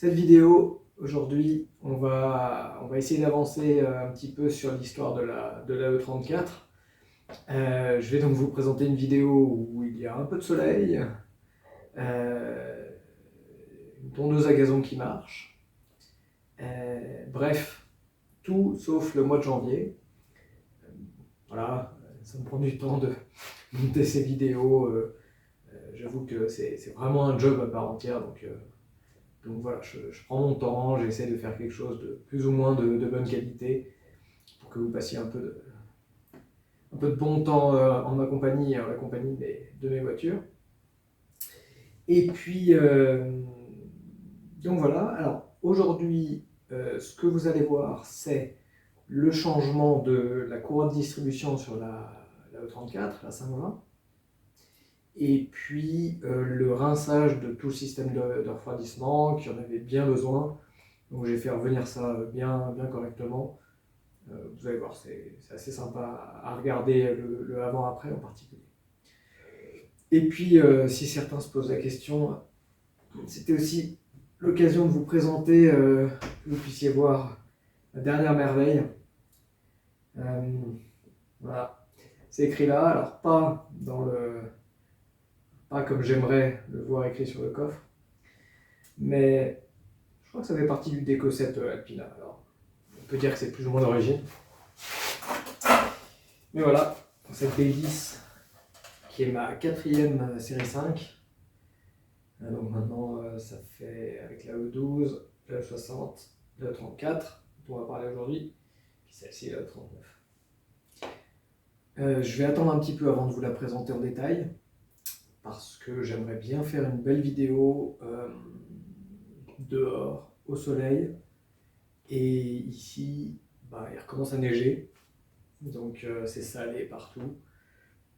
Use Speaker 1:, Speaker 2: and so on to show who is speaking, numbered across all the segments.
Speaker 1: Cette vidéo, aujourd'hui, on va essayer d'avancer un petit peu sur l'histoire de la E34. Je vais donc vous présenter une vidéo où il y a un peu de soleil, une tondeuse à gazon qui marche, bref, tout sauf le mois de janvier. Voilà, ça me prend du temps de monter ces vidéos. J'avoue que c'est vraiment un job à part entière, donc voilà, je prends mon temps, j'essaie de faire quelque chose de plus ou moins de bonne qualité pour que vous passiez un peu de bon temps en ma compagnie et en la compagnie de mes voitures. Et puis, donc voilà, alors aujourd'hui, ce que vous allez voir, c'est le changement de la courroie de distribution sur la E34, la 520, et puis le rinçage de tout le système de refroidissement qui en avait bien besoin. Donc j'ai fait revenir ça bien correctement. Vous allez voir, c'est assez sympa à regarder le avant-après en particulier. Et puis, si certains se posent la question, c'était aussi l'occasion de vous présenter, que vous puissiez voir la dernière merveille. Voilà, c'est écrit là, alors pas comme j'aimerais le voir écrit sur le coffre, mais je crois que ça fait partie du déco set Alpina. Alors, on peut dire que c'est plus ou moins d'origine. Mais voilà, cette B10 qui est ma 4e série 5. Donc maintenant, ça fait avec la E12, la E60, la E34, dont on va parler aujourd'hui, puis celle-ci, la E39. Je vais attendre un petit peu avant de vous la présenter en détail, parce que j'aimerais bien faire une belle vidéo dehors, au soleil. Et ici, il recommence à neiger, donc c'est salé partout.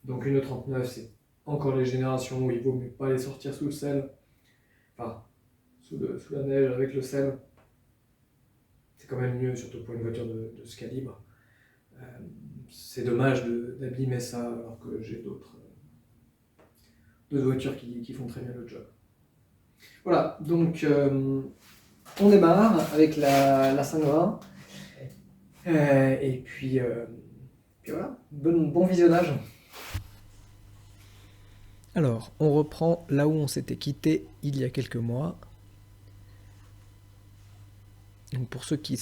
Speaker 1: Donc une E39, c'est encore les générations où il vaut mieux pas les sortir sous le sel, enfin sous la neige avec le sel. C'est quand même mieux, surtout pour une voiture de ce calibre. C'est dommage d'abîmer ça alors que j'ai d'autres voitures qui font très bien le job. Voilà, donc on démarre avec la 520. Et puis voilà, bon visionnage.
Speaker 2: Alors, on reprend là où on s'était quitté il y a quelques mois. Donc pour ceux qui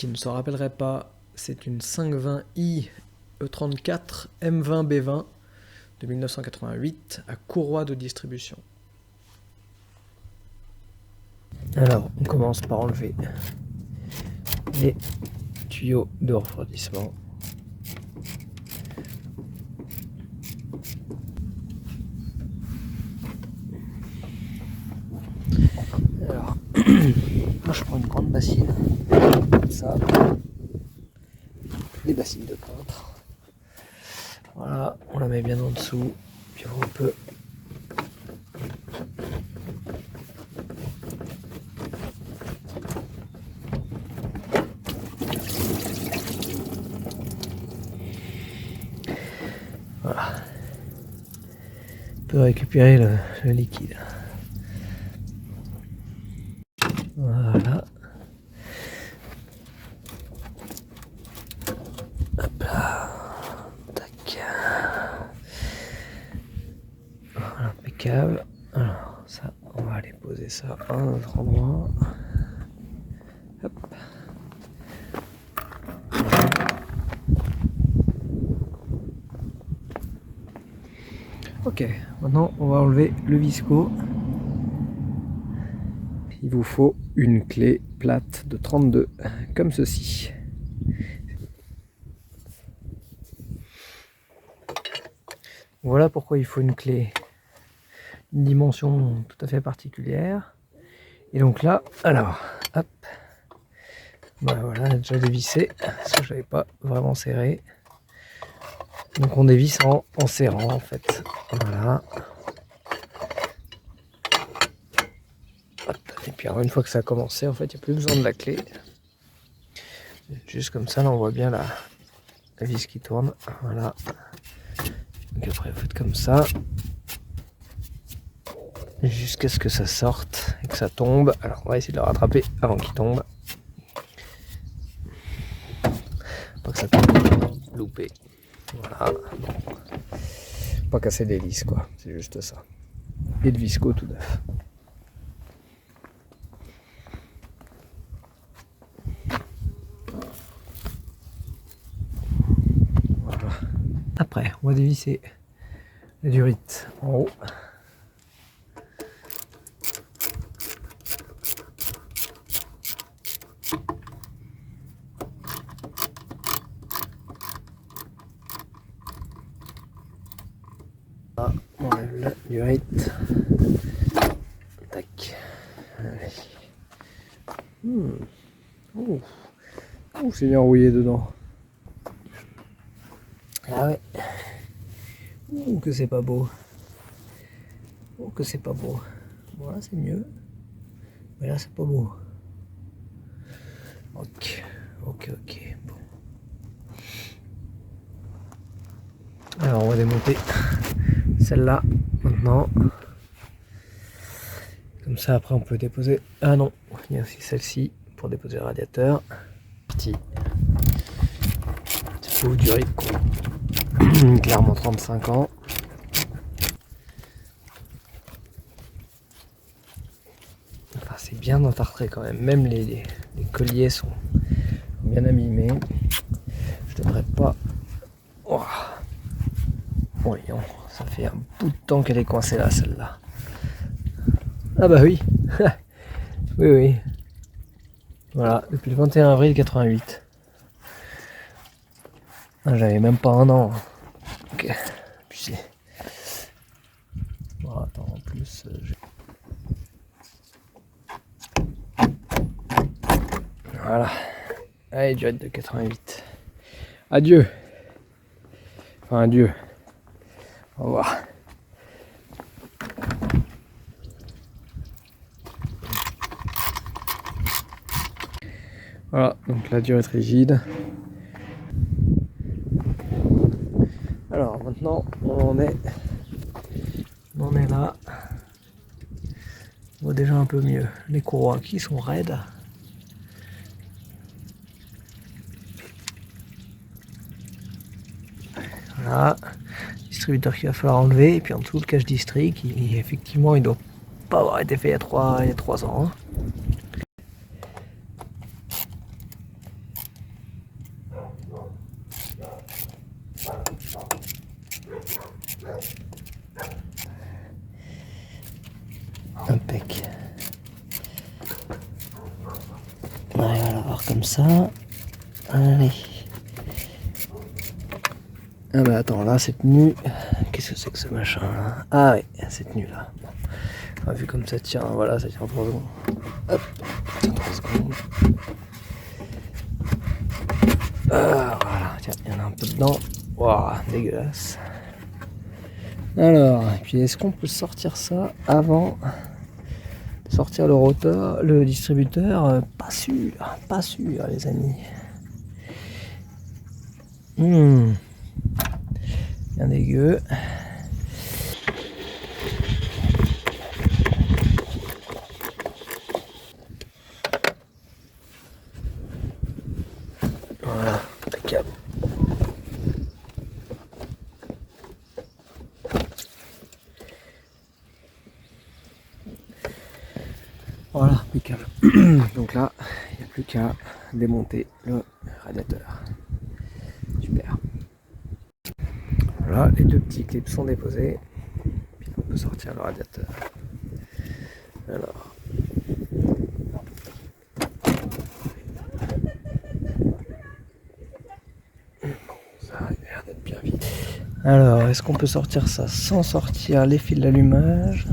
Speaker 2: ne se rappelleraient pas, c'est une 520i E34 M20B20 de 1988 à courroie de distribution. Alors, on commence par enlever les tuyaux de refroidissement. Alors, moi je prends une grande bassine, comme ça, des bassines de peintre. Voilà, on la met bien en dessous, puis on peut voilà, on peut récupérer le liquide. Voilà. Hop là. Tac. Voilà, impeccable. Alors, ça, on va aller poser ça à un autre endroit. Hop. Ok, maintenant on va enlever le visco. Il vous faut une clé plate de 32, comme ceci. Voilà pourquoi il faut une clé, une dimension tout à fait particulière. Et donc là, alors, hop, voilà, elle est déjà dévissée, parce que je n'avais pas vraiment serré. Donc on dévisse en serrant en fait, voilà. Hop. Et puis alors, une fois que ça a commencé, en fait, il n'y a plus besoin de la clé. Juste comme ça, là on voit bien la vis qui tourne, voilà. Donc après vous faites comme ça. jusqu'à ce que ça sorte et que ça tombe. Alors on va essayer de le rattraper avant qu'il tombe. Pas que ça tombe, loupé. Voilà. Pas casser l'hélice quoi, c'est juste ça. Et le visco tout neuf. Voilà. Après, on va dévisser la durite en haut. On enlève la durite. Tac. Allez. Oh. Oh, c'est bien rouillé dedans. Ah ouais. Oh, que c'est pas beau. Oh, que c'est pas beau. Bon, là, c'est mieux. Mais là, c'est pas beau. Ok. Bon. Alors, on va démonter celle-là maintenant. Comme ça, après, on peut déposer. Ah non, il y a aussi celle-ci pour déposer le radiateur. Petit pauvre du Rico. Clairement 35 ans. Enfin, c'est bien entartré quand même. Même les colliers sont bien abîmés. Je devrais pas. Oh. Voyons, ça fait un bout de temps qu'elle est coincée là, celle-là. Ah bah oui. Oui. Voilà, depuis le 21 avril 88. Ah, j'avais même pas un an. Ok. Puis c'est. Bon, attends, en plus. Voilà. Allez, durite de 88. Adieu. Enfin, adieu. Au revoir. Voilà, donc la durite rigide. Alors maintenant, on en est là. On voit déjà un peu mieux les courroies qui sont raides. Voilà, distributeur qu'il va falloir enlever, et puis en dessous le cache distri qui effectivement il doit pas avoir été fait il y a 3 ans. Hein. Impec. Ouais, alors comme ça. Allez. Ah bah attends, là c'est tenu. Qu'est-ce que c'est que ce machin là? Ah ouais, c'est tenu là. Bon. Enfin, vu comme ça tient, voilà, ça tient 3 secondes. Hop, ça tient 3 secondes. Ah voilà, tiens, il y en a un peu dedans. Waouh, dégueulasse. Alors, et puis est-ce qu'on peut sortir ça avant de sortir le rotor, le distributeur? Pas sûr les amis. Bien dégueu. Voilà, impeccable. Voilà, impeccable. Donc là, il n'y a plus qu'à démonter le radiateur. Super. Voilà, les 2 petits clips sont déposés. Puis on peut sortir le radiateur. Alors. Ça a l'air d'être bien vide. Alors, est-ce qu'on peut sortir ça sans sortir les fils d'allumage?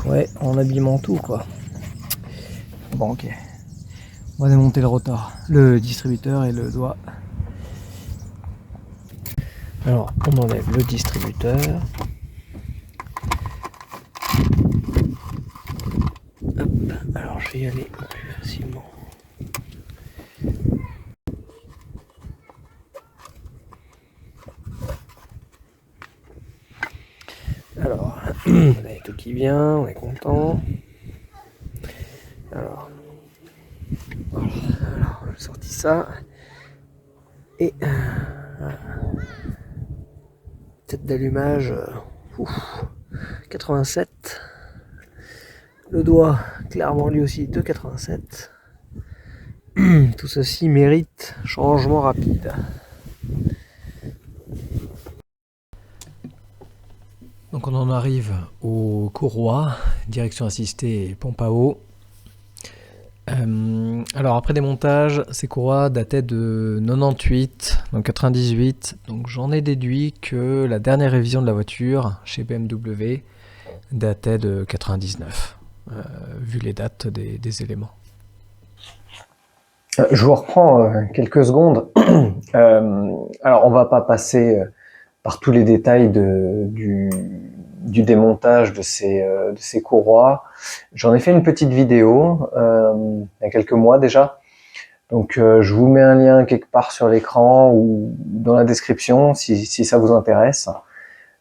Speaker 2: Ouais, en habillement tout quoi. Bon, ok. On va démonter le rotor, le distributeur et le doigt. Alors, on enlève le distributeur. Hop, alors je vais y aller plus facilement. Alors, là, il y a tout qui vient, on est content. Alors, voilà. Alors j'ai sorti ça. Et tête d'allumage, 87. Le doigt, clairement lui aussi, de 87. Tout ceci mérite changement rapide. Donc on en arrive aux courroies, direction assistée et pompe à eau. Alors après démontage, ces courroies dataient de 98, donc 98. Donc j'en ai déduit que la dernière révision de la voiture chez BMW datait de 99, vu les dates des éléments.
Speaker 3: Je vous reprends quelques secondes. Alors on va pas passer par tous les détails du démontage de ces courroies. J'en ai fait une petite vidéo il y a quelques mois déjà. Donc je vous mets un lien quelque part sur l'écran ou dans la description si ça vous intéresse.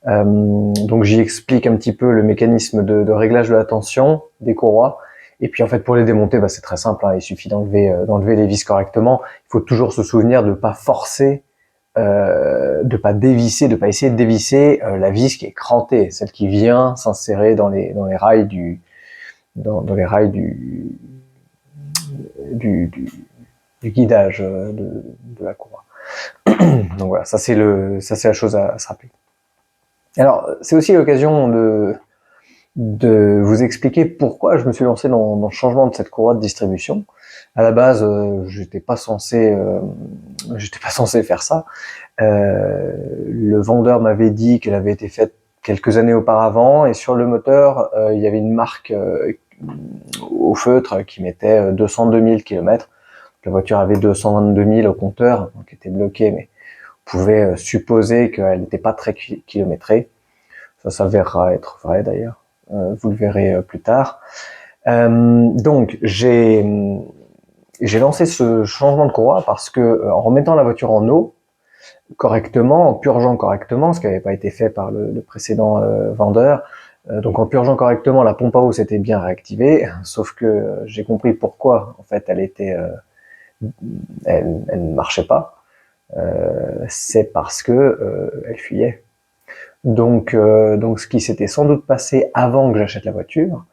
Speaker 3: Donc j'y explique un petit peu le mécanisme de réglage de la tension des courroies. Et puis en fait pour les démonter, c'est très simple, hein, il suffit d'enlever les vis correctement. Il faut toujours se souvenir de ne pas forcer, de pas dévisser, de pas essayer de dévisser la vis qui est crantée, celle qui vient s'insérer dans les rails du guidage de la courroie. Donc voilà, ça c'est la chose à se rappeler. Alors c'est aussi l'occasion de vous expliquer pourquoi je me suis lancé dans le changement de cette courroie de distribution. À la base, j'étais pas censé faire ça. Le vendeur m'avait dit qu'elle avait été faite quelques années auparavant, et sur le moteur, il y avait une marque au feutre qui mettait 202 000 km. La voiture avait 222 000 au compteur, donc était bloquée, mais on pouvait supposer qu'elle n'était pas très kilométrée. Ça s'avérera être vrai d'ailleurs. Vous le verrez plus tard. Donc j'ai lancé ce changement de courroie parce que en remettant la voiture en eau correctement, en purgeant correctement, ce qui n'avait pas été fait par le précédent vendeur, donc en purgeant correctement, la pompe à eau s'était bien réactivée, sauf que j'ai compris pourquoi en fait elle ne marchait pas. C'est parce que elle fuyait. Donc ce qui s'était sans doute passé avant que j'achète la voiture,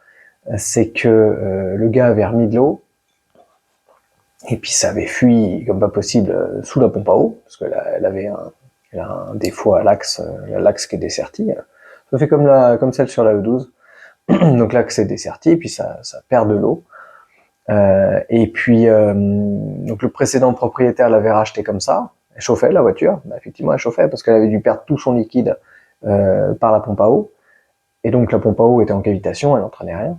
Speaker 3: c'est que le gars avait remis de l'eau, et puis ça avait fui comme pas possible sous la pompe à eau, parce qu'elle elle a un défaut à l'axe qui est desserti. Ça fait comme celle sur la E12. Donc l'axe est desserti, puis ça perd de l'eau. Et puis donc le précédent propriétaire l'avait racheté comme ça. Elle chauffait la voiture, effectivement elle chauffait parce qu'elle avait dû perdre tout son liquide par la pompe à eau. Et donc la pompe à eau était en cavitation, elle n'entraînait rien.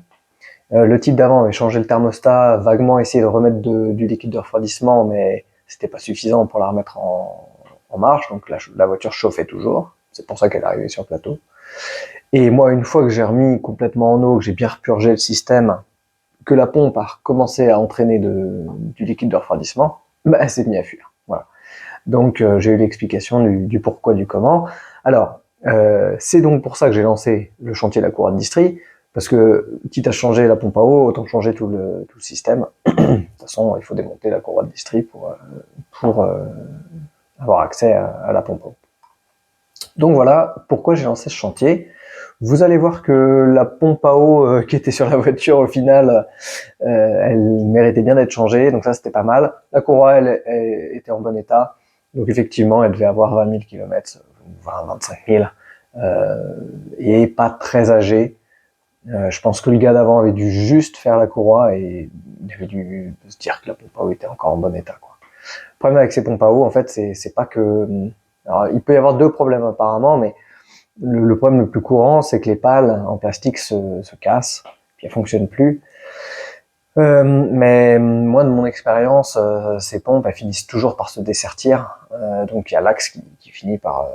Speaker 3: Le type d'avant avait changé le thermostat, vaguement essayé de remettre du liquide de refroidissement, mais c'était pas suffisant pour la remettre en marche, donc la voiture chauffait toujours. C'est pour ça qu'elle est arrivée sur le plateau. Et moi, une fois que j'ai remis complètement en eau, que j'ai bien repurgé le système, que la pompe a recommencé à entraîner du liquide de refroidissement, elle s'est mise à fuir. Voilà. Donc j'ai eu l'explication du pourquoi, du comment. Alors, c'est donc pour ça que j'ai lancé le chantier de la courroie de distri, parce que quitte à changer la pompe à eau, autant changer tout le système. De toute façon, il faut démonter la courroie de distri pour avoir accès à la pompe à eau. Donc voilà pourquoi j'ai lancé ce chantier. Vous allez voir que la pompe à eau qui était sur la voiture, au final, elle méritait bien d'être changée, donc ça c'était pas mal. La courroie, elle était en bon état, donc effectivement, elle devait avoir 20 000 km, 20-25 000, et pas très âgée. Je pense que le gars d'avant avait dû juste faire la courroie et il avait dû se dire que la pompe à eau était encore en bon état, quoi. Le problème avec ces pompes à eau, en fait, c'est pas que... Alors, il peut y avoir deux problèmes apparemment, mais le problème le plus courant, c'est que les pales en plastique se cassent, puis elles fonctionnent plus. Mais moi, de mon expérience, ces pompes, elles finissent toujours par se dessertir. Donc il y a l'axe qui finit par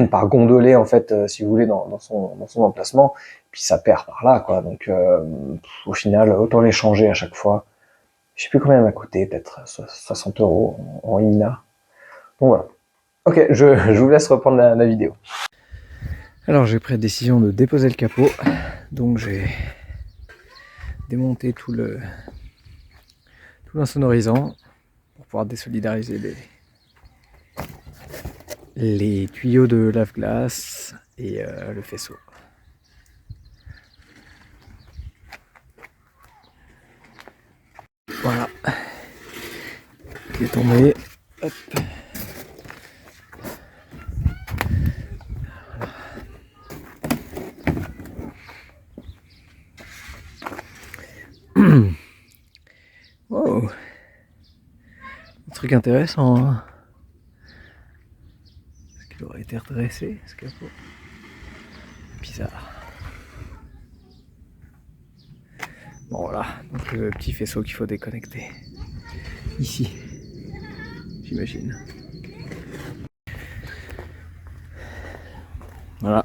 Speaker 3: par gondoler, en fait, si vous voulez, dans son emplacement, puis ça perd par là, quoi. Donc au final, autant les changer à chaque fois. Je sais plus combien elle m'a coûté, peut-être 60 € en INA. Donc voilà. Ok, je vous laisse reprendre la vidéo.
Speaker 2: Alors j'ai pris la décision de déposer le capot, donc j'ai démonté tout l'insonorisant pour pouvoir désolidariser les tuyaux de lave-glace et le faisceau. Voilà, il est tombé. Hop. Wow, un truc intéressant. Hein. Est-ce qu'il aurait été redressé ce capot? Bizarre. Bon voilà, donc le petit faisceau qu'il faut déconnecter. Ici, j'imagine. Voilà,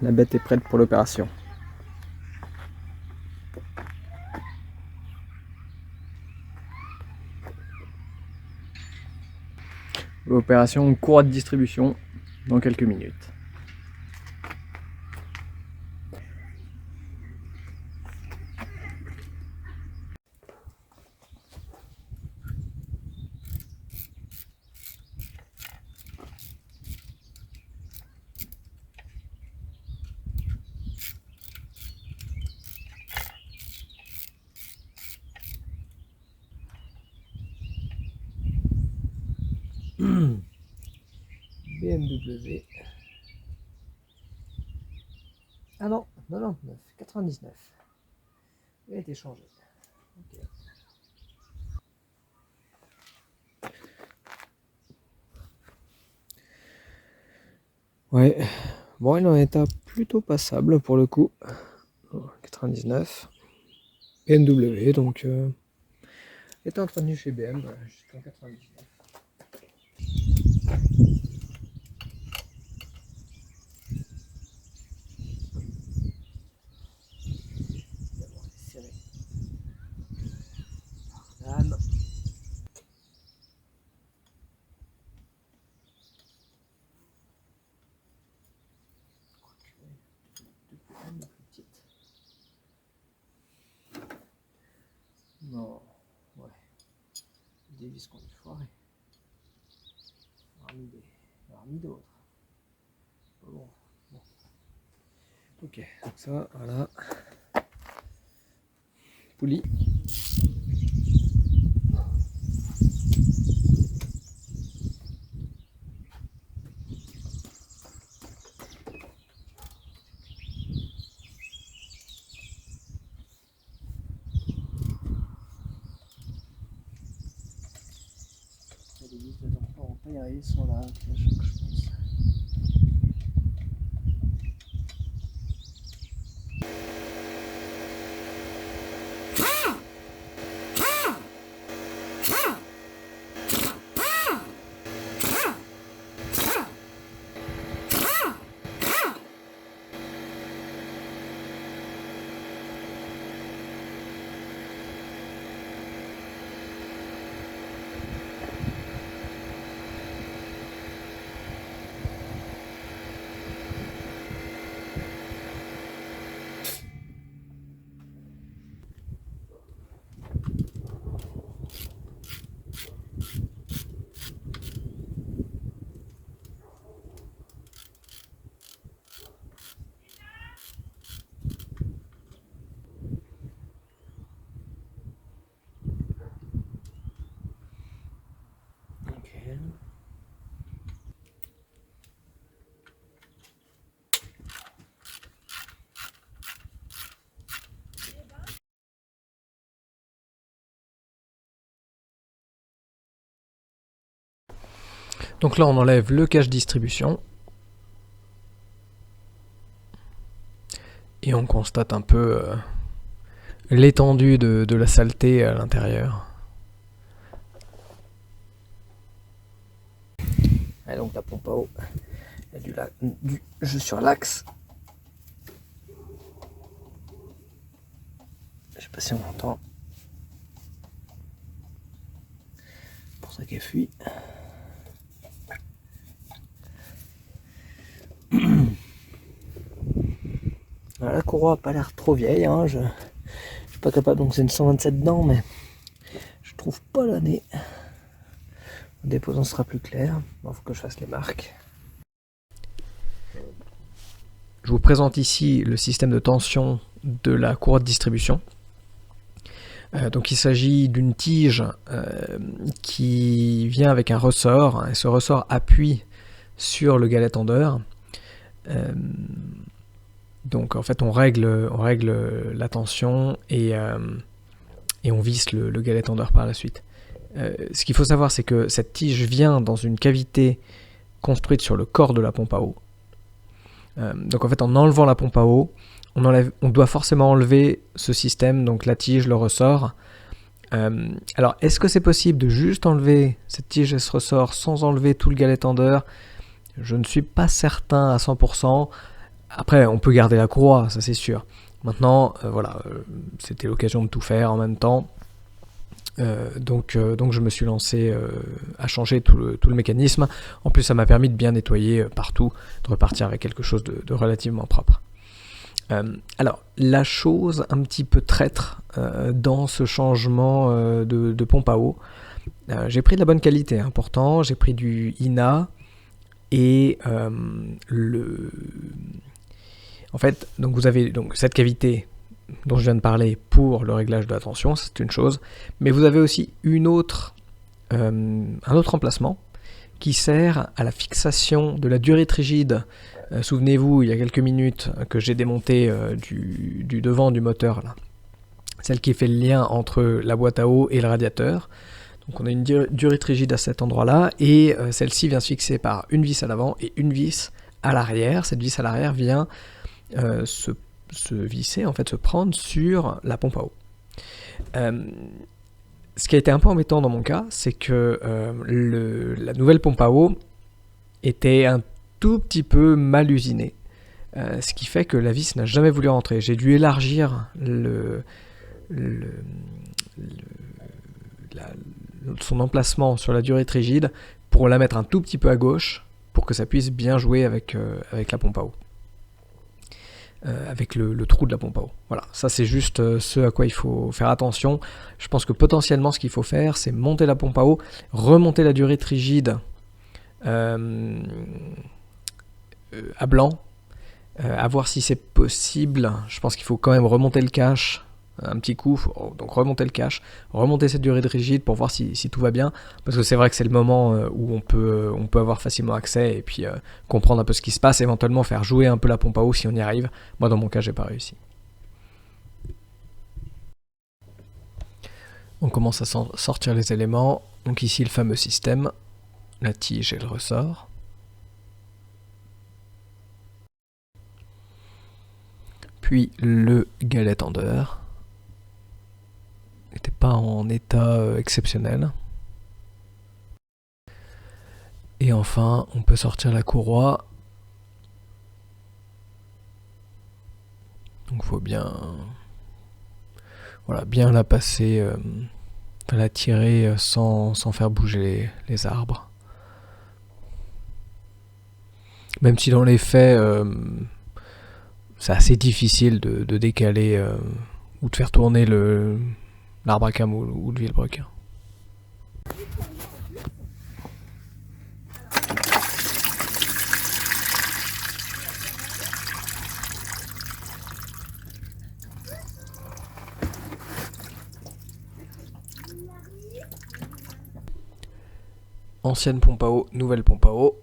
Speaker 2: la bête est prête pour l'opération. Opération courroie de distribution dans quelques minutes. BMW. Ah non, 99, 99. Il a été changé. Okay. Ouais, bon, il en est à plutôt passable pour le coup. 99. BMW, donc était entretenu chez BM jusqu'en 99. Non, ouais. Des vis qu'on est foiré. On a remis d'autres. Bon. Ok, donc ça, voilà. Poulie. Les vis de tampon en taillerie sont là, je pense. Donc là, on enlève le cache distribution. Et on constate un peu l'étendue de la saleté à l'intérieur. Et donc la pompe à eau, il y a du jeu sur l'axe. Je sais pas si on entend. C'est pour ça qu'elle fuit. la courroie a pas l'air trop vieille, hein. Je suis pas capable, donc c'est une 127 dents, mais je trouve pas l'année. En déposant, ce sera plus clair. Bon, faut que je fasse les marques. Je vous présente ici le système de tension de la courroie de distribution. Donc il s'agit d'une tige qui vient avec un ressort, et ce ressort appuie sur le galet tendeur. Donc en fait on règle la tension et on visse le galet tendeur par la suite. Ce qu'il faut savoir, c'est que cette tige vient dans une cavité construite sur le corps de la pompe à eau. Donc en fait en enlevant la pompe à eau, on doit forcément enlever ce système, donc la tige, le ressort. Alors est-ce que c'est possible de juste enlever cette tige et ce ressort sans enlever tout le galet tendeur? Je ne suis pas certain à 100%. Après on peut garder la courroie, ça c'est sûr. Maintenant voilà, c'était l'occasion de tout faire en même temps. Donc je me suis lancé à changer tout le mécanisme. En plus ça m'a permis de bien nettoyer partout, de repartir avec quelque chose de relativement propre. Alors la chose un petit peu traître dans ce changement de pompe à eau, j'ai pris de la bonne qualité, hein, pourtant j'ai pris du INA et en fait donc vous avez donc cette cavité dont je viens de parler pour le réglage de la tension, c'est une chose, mais vous avez aussi un autre emplacement qui sert à la fixation de la durite rigide. Souvenez-vous, il y a quelques minutes que j'ai démonté du devant du moteur, là, celle qui fait le lien entre la boîte à eau et le radiateur. Donc on a une durite rigide à cet endroit-là, et celle-ci vient se fixer par une vis à l'avant et une vis à l'arrière. Cette vis à l'arrière vient se visser, en fait se prendre sur la pompe à eau. Ce qui a été un peu embêtant dans mon cas, c'est que la nouvelle pompe à eau était un tout petit peu mal usinée, ce qui fait que la vis n'a jamais voulu rentrer. J'ai dû élargir son emplacement sur la durite rigide pour la mettre un tout petit peu à gauche pour que ça puisse bien jouer avec la pompe à eau. Avec le trou de la pompe à eau. Voilà, ça c'est juste ce à quoi il faut faire attention. Je pense que potentiellement ce qu'il faut faire, c'est monter la pompe à eau, remonter la durite rigide à blanc, à voir si c'est possible. Je pense qu'il faut quand même remonter le cache un petit coup, donc remonter le cache, remonter cette durite rigide pour voir si tout va bien, parce que c'est vrai que c'est le moment où on peut avoir facilement accès et puis comprendre un peu ce qui se passe, éventuellement faire jouer un peu la pompe à eau si on y arrive. Moi dans mon cas j'ai pas réussi. On commence à sortir les éléments, donc ici le fameux système, la tige et le ressort. Puis le galet tendeur. N'était pas en état exceptionnel. Et enfin, on peut sortir la courroie. Donc faut bien, voilà, bien la passer, la tirer sans faire bouger les arbres. Même si dans les faits, c'est assez difficile de décaler ou de faire tourner l'arbre à camoule ou le vilebrequin. Ancienne pompe à eau, nouvelle pompe à eau.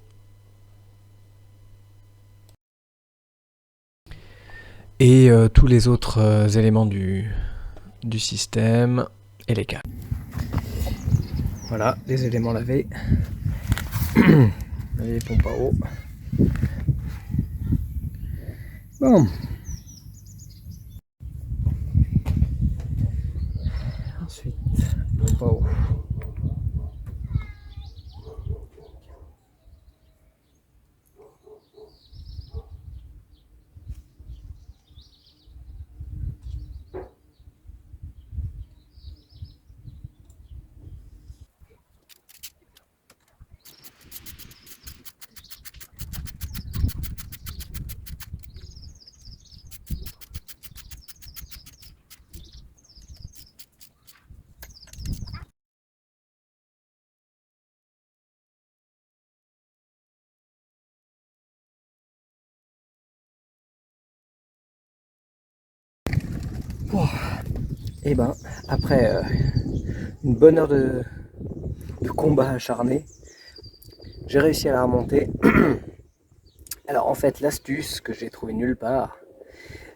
Speaker 2: Et tous les autres éléments du système et les câbles. Voilà, les éléments lavés. Les pompes à eau. Bon. Ensuite, pompe à eau. Et ben, après une bonne heure de combat acharné, j'ai réussi à la remonter. Alors en fait, l'astuce que j'ai trouvée nulle part,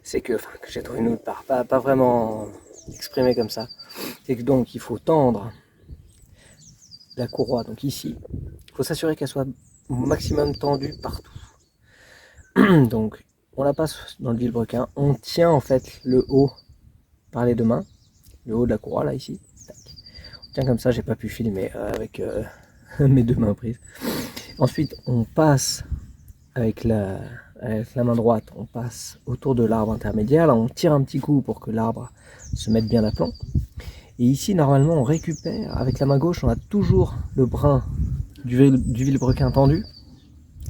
Speaker 2: c'est que, enfin, que j'ai trouvé nulle part, pas vraiment exprimé comme ça, c'est que donc il faut tendre la courroie, donc ici, il faut s'assurer qu'elle soit au maximum tendue partout. Donc on la passe dans le vilebrequin, on tient en fait le haut par les deux mains, le haut de la courroie là ici, tac. On tient comme ça, j'ai pas pu filmer avec mes deux mains prises. Ensuite on passe avec la main droite, on passe autour de l'arbre intermédiaire, là on tire un petit coup pour que l'arbre se mette bien d'aplomb. Et ici normalement on récupère, avec la main gauche on a toujours le brin du vilebrequin tendu,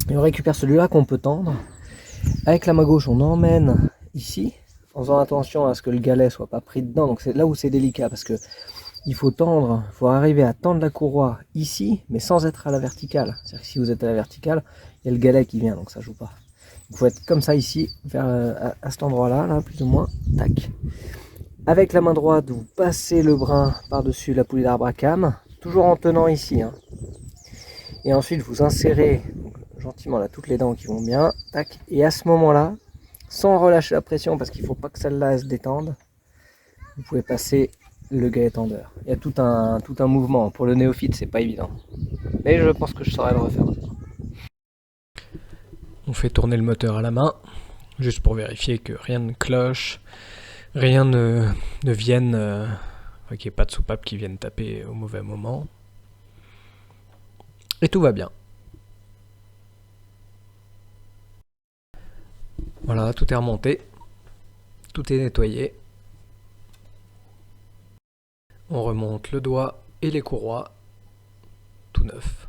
Speaker 2: et on récupère celui-là qu'on peut tendre. Avec la main gauche on emmène ici, en faisant attention à ce que le galet soit pas pris dedans, donc c'est là où c'est délicat, parce que il faut tendre, il faut arriver à tendre la courroie ici, mais sans être à la verticale. C'est-à-dire que si vous êtes à la verticale, il y a le galet qui vient, donc ça joue pas. Il faut être comme ça ici, vers, à cet endroit-là, là, plus ou moins, tac. Avec la main droite, vous passez le brin par-dessus la poulie d'arbre à cames, toujours en tenant ici. Hein. Et ensuite, vous insérez donc, gentiment là toutes les dents qui vont bien, tac. Et à ce moment-là, sans relâcher la pression, parce qu'il ne faut pas que celle-là se détende, vous pouvez passer le galet tendeur. Il y a tout un mouvement. Pour le néophyte, c'est pas évident. Mais je pense que je saurais le refaire.
Speaker 4: On fait tourner le moteur à la main, juste pour vérifier que rien ne cloche, rien ne vienne, qu'il n'y ait pas de soupape qui vienne taper au mauvais moment. Et tout va bien. Voilà, tout est remonté, tout est nettoyé. On remonte le doigt et les courroies, tout neuf.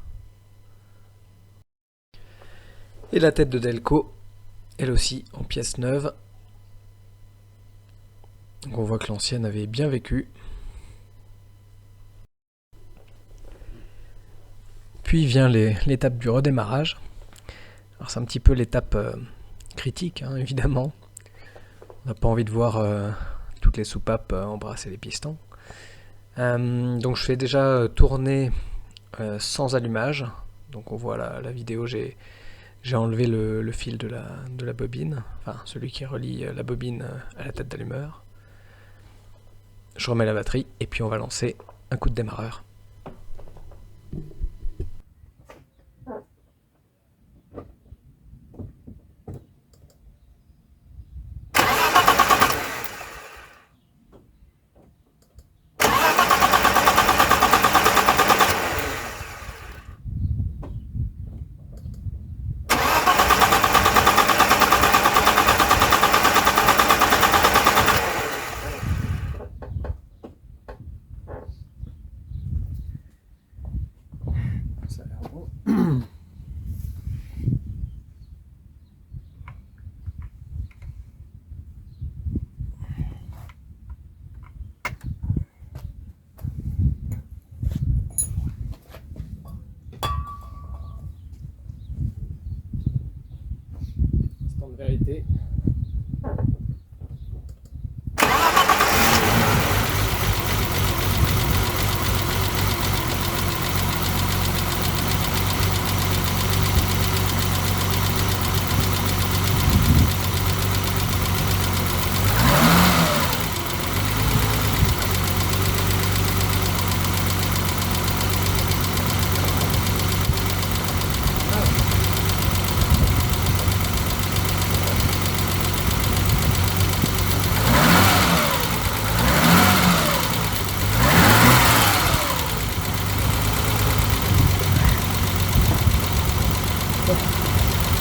Speaker 4: Et la tête de Delco, elle aussi en pièces neuves. Donc on voit que l'ancienne avait bien vécu. Puis vient l'étape du redémarrage. Alors c'est un petit peu l'étape critique, hein, évidemment. On n'a pas envie de voir toutes les soupapes embrasser les pistons. Donc je fais déjà tourner sans allumage. Donc on voit la vidéo, j'ai enlevé le fil de la bobine, enfin celui qui relie la bobine à la tête d'allumeur. Je remets la batterie et puis on va lancer un coup de démarreur. De vérité.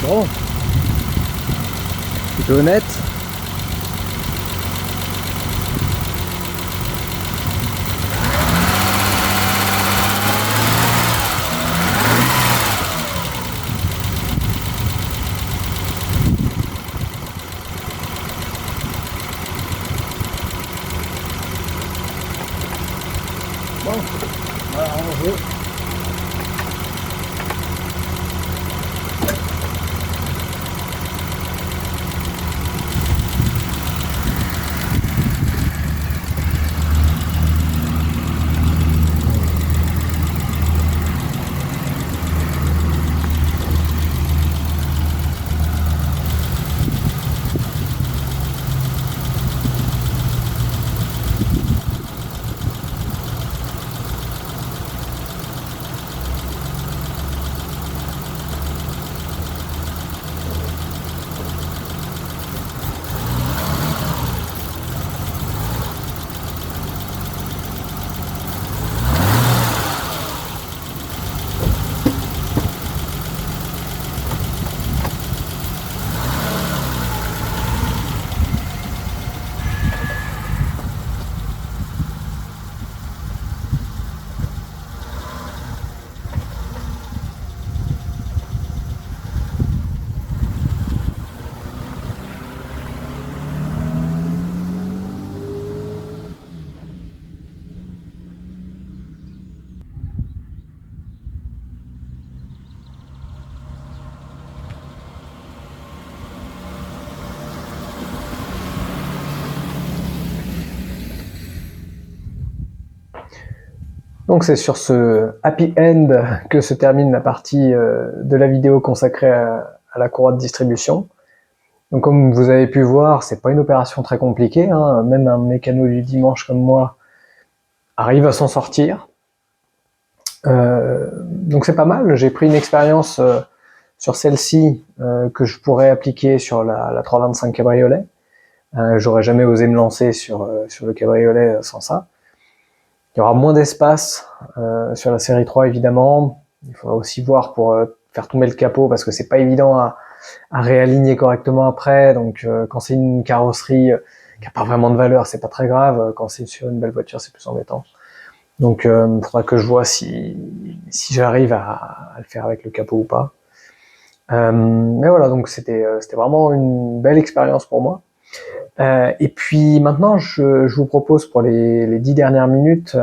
Speaker 2: Bon, plutôt honnête. Bon, voilà, on joue.
Speaker 3: Donc c'est sur ce happy end que se termine la partie de la vidéo consacrée à la courroie de distribution. Donc comme vous avez pu voir, c'est pas une opération très compliquée, hein. Même un mécano du dimanche comme moi arrive à s'en sortir. Donc c'est pas mal, j'ai pris une expérience sur celle-ci que je pourrais appliquer sur la 325 cabriolet. J'aurais jamais osé me lancer sur le cabriolet sans ça. Il y aura moins d'espace sur la série 3 évidemment. Il faudra aussi voir pour faire tomber le capot parce que c'est pas évident à réaligner correctement après. Donc quand c'est une carrosserie qui a pas vraiment de valeur, c'est pas très grave. Quand c'est sur une belle voiture, c'est plus embêtant. Donc il faudra que je vois si j'arrive à le faire avec le capot ou pas. Mais voilà, donc c'était vraiment une belle expérience pour moi. Et puis maintenant, je vous propose pour les 10 dernières minutes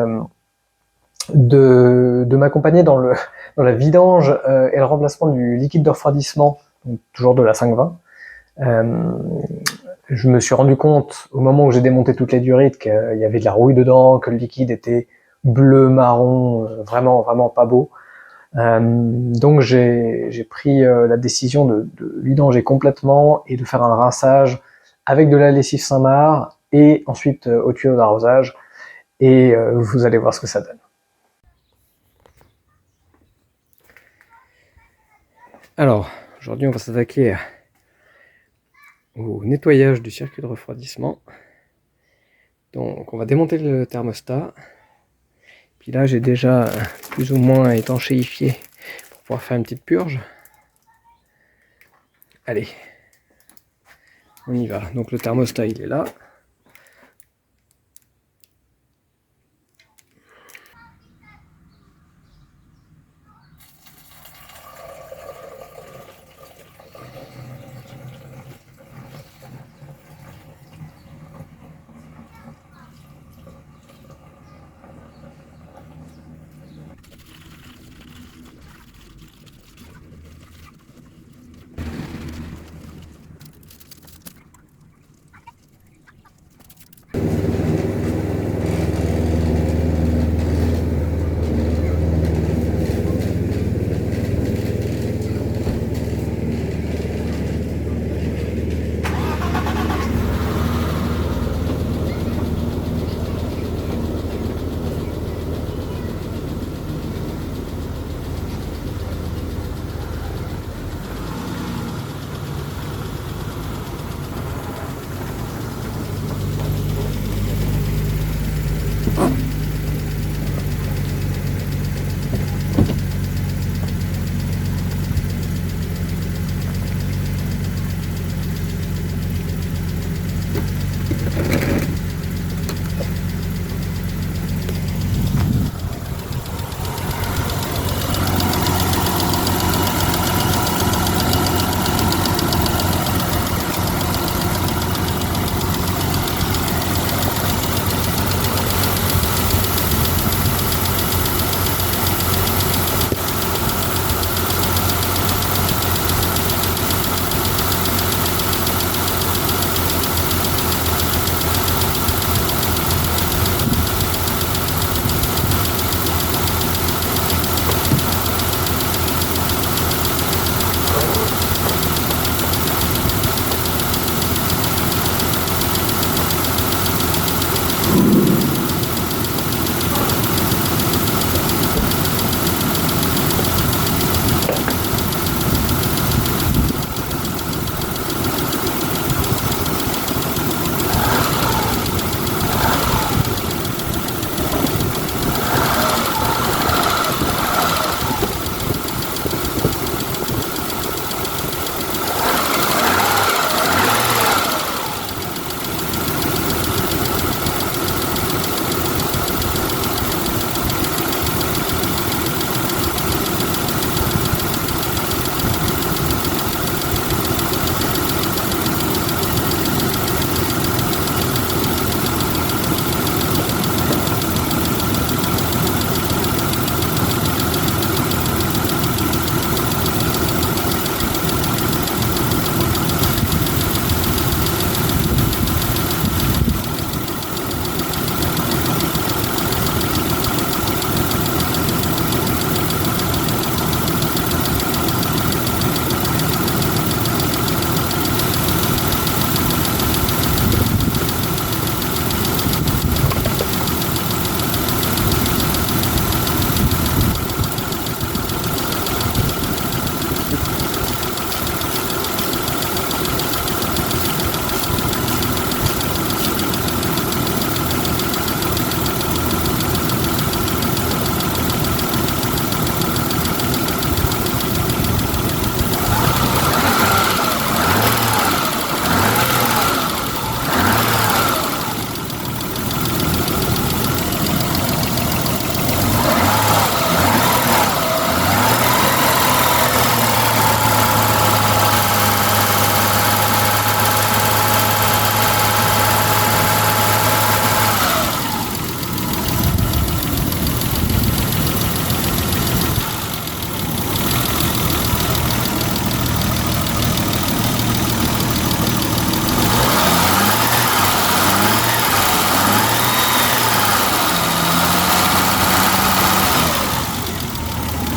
Speaker 3: de m'accompagner dans la vidange et le remplacement du liquide de refroidissement, donc toujours de la 520. Je me suis rendu compte au moment où j'ai démonté toutes les durites qu'il y avait de la rouille dedans, que le liquide était bleu, marron, vraiment pas beau. Donc j'ai pris la décision de vidanger complètement et de faire un rinçage avec de la lessive Saint-Marc et ensuite au tuyau d'arrosage, et vous allez voir ce que ça donne.
Speaker 2: Alors, aujourd'hui on va s'attaquer au nettoyage du circuit de refroidissement. Donc on va démonter le thermostat. Puis là j'ai déjà plus ou moins étanchéifié pour pouvoir faire une petite purge. Allez, on y va. Donc le thermostat il est là.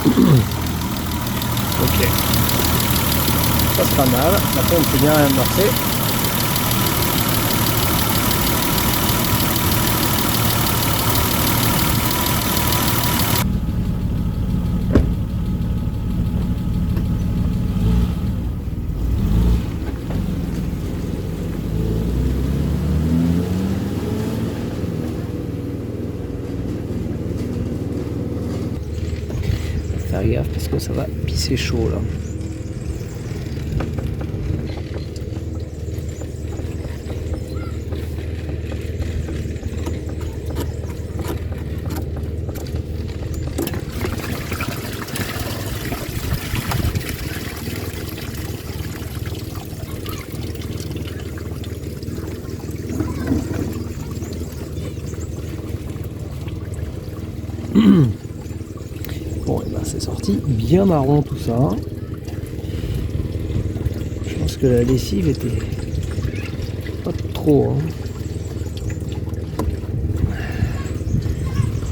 Speaker 2: Ok. Ça c'est pas mal. Après on peut bien amorcer. Faire gaffe parce que ça va pisser chaud là. Bon, et ben c'est sorti bien marron tout ça. Je pense que la lessive était pas trop. Hein.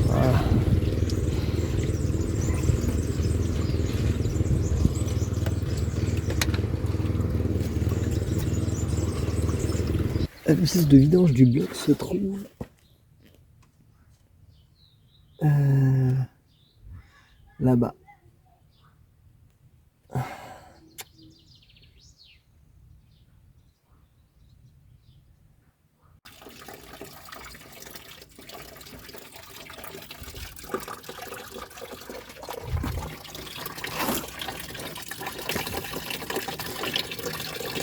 Speaker 2: Voilà. La vis de vidange du bloc se trouve là-bas.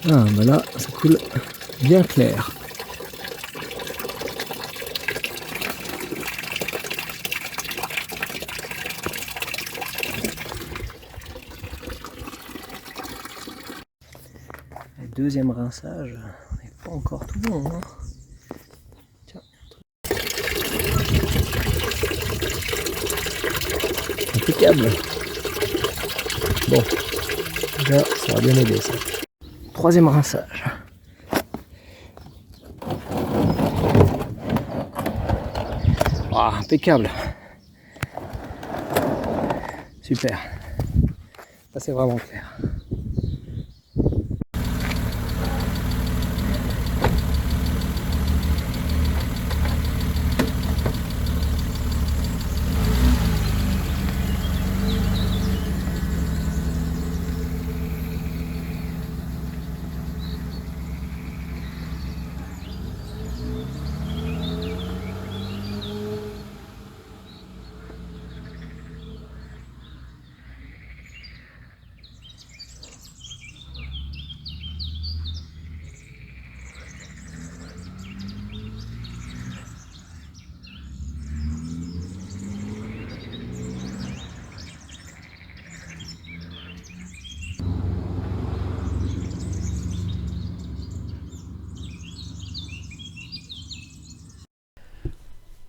Speaker 2: Ah ben là, ça coule bien clair. Le deuxième rinçage n'est pas encore tout bon. Hein. Tiens. Impeccable. Bon, là, ça va bien aider ça. Troisième rinçage. Ah, impeccable. Super. Ça c'est vraiment clair.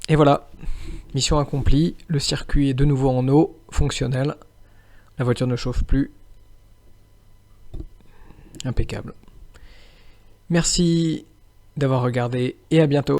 Speaker 4: Et voilà, mission accomplie, le circuit est de nouveau en eau, fonctionnel, la voiture ne chauffe plus. Impeccable. Merci d'avoir regardé et à bientôt.